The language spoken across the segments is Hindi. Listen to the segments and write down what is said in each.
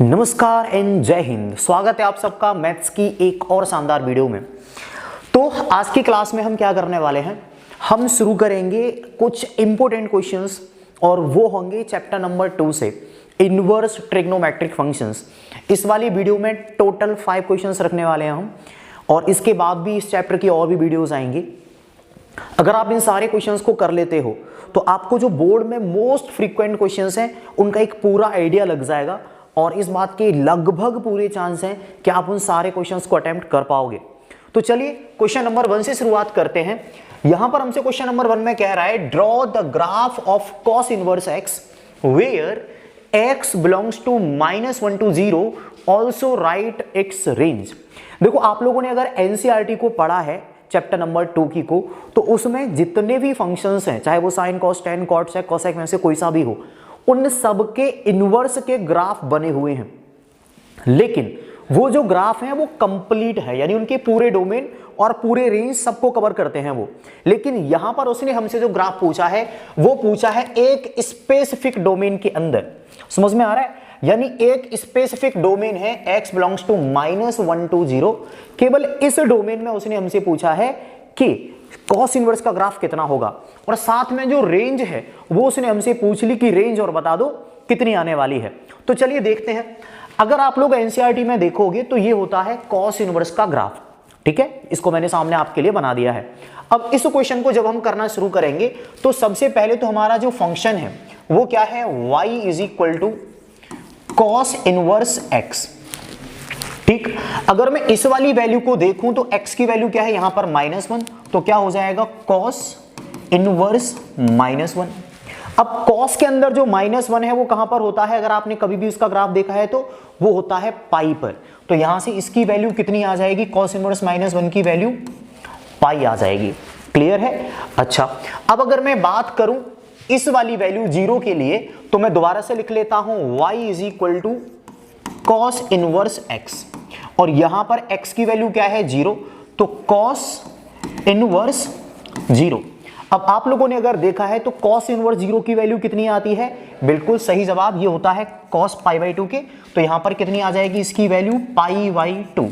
नमस्कार एंड जय हिंद। स्वागत है आप सबका मैथ्स की एक और शानदार वीडियो में। तो आज की क्लास में हम क्या करने वाले हैं, हम शुरू करेंगे कुछ इंपॉर्टेंट क्वेश्चंस और वो होंगे चैप्टर नंबर 2 से, इनवर्स ट्रिग्नोमेट्रिक फंक्शंस। इस वाली वीडियो में टोटल 5 क्वेश्चंस रखने वाले हैं हम, और इसके बाद भी इस चैप्टर की और भी वीडियोज आएंगी। अगर आप इन सारे क्वेश्चंस को कर लेते हो तो आपको जो बोर्ड में मोस्ट फ्रीक्वेंट क्वेश्चंस हैं उनका एक पूरा आइडिया लग जाएगा, और इस बात के लगभग पूरे चांस हैं कि आप उन सारे क्वेश्चंस को अटेम्प्ट कर पाओगे। तो चलिए क्वेश्चन नंबर 1 से शुरुआत करते हैं। यहां पर हमसे क्वेश्चन नंबर 1 में कह रहा है, draw the graph of cos inverse x where x belongs to -1 to 0, also write its range. देखो, आप लोगों ने अगर एनसीईआरटी को पढ़ा है चैप्टर नंबर 2 की को, तो उसमें जितने भी फंक्शंस हैं, चाहे वो sine cos tan cot sec cosec में से कोई सा भी हो, उन सब के इनवर्स के ग्राफ बने हुए हैं। लेकिन वो जो ग्राफ हैं वो कंप्लीट है, यानी उनके पूरे डोमेन और पूरे रेंज सबको कवर करते हैं वो। लेकिन यहां पर उसने हमसे जो ग्राफ पूछा है वो पूछा है एक स्पेसिफिक डोमेन के अंदर। समझ में आ रहा है? यानी एक स्पेसिफिक डोमेन है x बिलोंग्स टू -1 to 0। केवल इस डोमेन में उसने हमसे पूछा है कि कॉस इनवर्स का ग्राफ कितना होगा, और साथ में जो रेंज है वो उसने हमसे पूछ ली कि रेंज और बता दो कितनी आने वाली है। तो चलिए देखते हैं। अगर आप लोग एनसीईआरटी में देखोगे तो ये होता है कॉस इनवर्स का ग्राफ। ठीक है, इसको मैंने सामने आपके लिए बना दिया है। अब इस क्वेश्चन को जब हम करना शुरू करेंगे तो सबसे पहले तो हमारा जो फंक्शन है वो क्या है, y is equal to cos inverse x। ठीक, अगर मैं इस वाली वैल्यू को देखूं तो x की वैल्यू क्या है यहां पर -1, तो क्या हो जाएगा कॉस इनवर्स -1। अब कॉस के अंदर जो -1 है वो कहां पर होता है, अगर आपने कभी भी उसका ग्राफ देखा है तो वो होता है पाई पर। तो यहां से इसकी वैल्यू कितनी आ जाएगी, कॉस इनवर्स -1 की वैल्यू पाई आ जाएगी। क्लियर है? अच्छा, अब अगर मैं बात करूं इस वाली वैल्यू 0 के लिए, तो मैं दोबारा से लिख लेता हूं y is equal to cos inverse x, और यहां पर x की वैल्यू क्या है 0, तो कॉस इनवर्स 0। अब आप लोगों ने अगर देखा है तो कॉस इनवर्स 0 की वैल्यू कितनी आती है, बिल्कुल सही जवाब ये होता है कॉस π/2 के। तो यहां पर कितनी आ जाएगी इसकी वैल्यू π/2।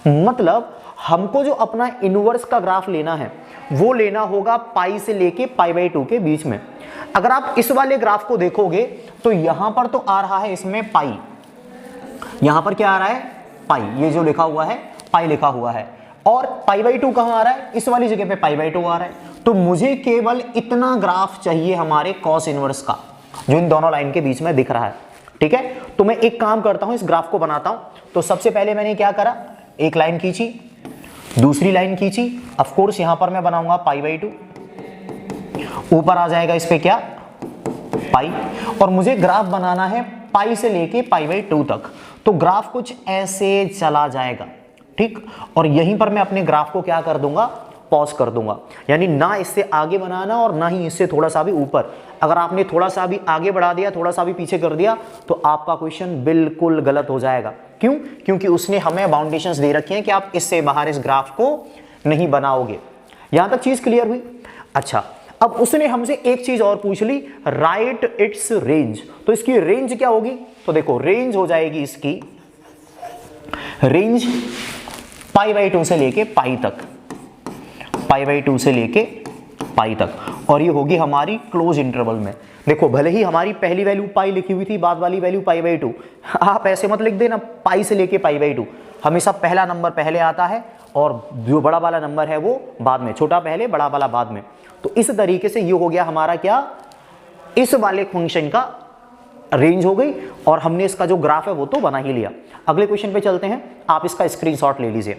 मतलब हमको जो अपना इनवर्स का ग्राफ लेना है वो लेना होगा पाई से लेके π/2 के बीच में। अगर आप इस वाले ग्राफ को देखोगे तो यहां पर तो आ रहा है इसमें पाई, यहां पर क्या आ रहा है पाई, ये जो लिखा हुआ है पाई लिखा हुआ है, और π/2 कहां आ रहा है, इस वाली जगह पे π/2 आ रहा है। तो मुझे केवल इतना ग्राफ चाहिए हमारे कॉस इनवर्स का, जो इन दोनों लाइन के बीच में दिख रहा है। ठीक है, तो मैं एक काम करता हूं, इस ग्राफ को बनाता हूं। तो सबसे पहले मैंने क्या करा, एक लाइन खींची, दूसरी लाइन खींची, ऑफ कोर्स यहां पर मैं बनाऊंगा π/2, ऊपर आ जाएगा इस पे क्या पाई, और मुझे ग्राफ बनाना है पाई से लेके π/2 तक। तो ग्राफ कुछ ऐसे चला जाएगा। ठीक, और यहीं पर मैं अपने ग्राफ को क्या कर दूंगा, पॉज कर दूंगा। यानी ना इससे आगे बनाना और ना ही इससे थोड़ा सा भी ऊपर। अगर आपने थोड़ा सा भी आगे बढ़ा दिया, थोड़ा सा भी पीछे कर दिया, तो आपका क्वेश्चन बिल्कुल गलत हो जाएगा। क्यों? क्योंकि उसने हमें बाउंडेशंस दे रखी हैं कि आप इससे बाहर इस ग्राफ को नहीं बनाओगे। यहां तक चीज क्लियर हुई? अच्छा, अब उसने हमसे एक चीज और पूछ ली, राइट इट्स रेंज। तो इसकी रेंज क्या होगी, तो देखो रेंज हो जाएगी इसकी, रेंज π/2 से लेके पाई तक, π/2 से लेके पाई तक, और ये होगी हमारी क्लोज इंटरवल में। देखो, भले ही हमारी पहली वैल्यू पाई लिखी हुई थी, बाद वाली वैल्यू π/2, आप ऐसे मत लिख देना पाई से लेके π/2। हमेशा पहला नंबर पहले आता है और जो बड़ा वाला नंबर है वो बाद में, छोटा पहले बड़ा वाला बाद में। तो इस तरीके से ये हो गया हमारा क्या, इस वाले फंक्शन का रेंज हो गई, और हमने इसका जो ग्राफ है वो तो बना ही लिया। अगले क्वेश्चन पे चलते हैं, आप इसका स्क्रीनशॉट ले लीजिए।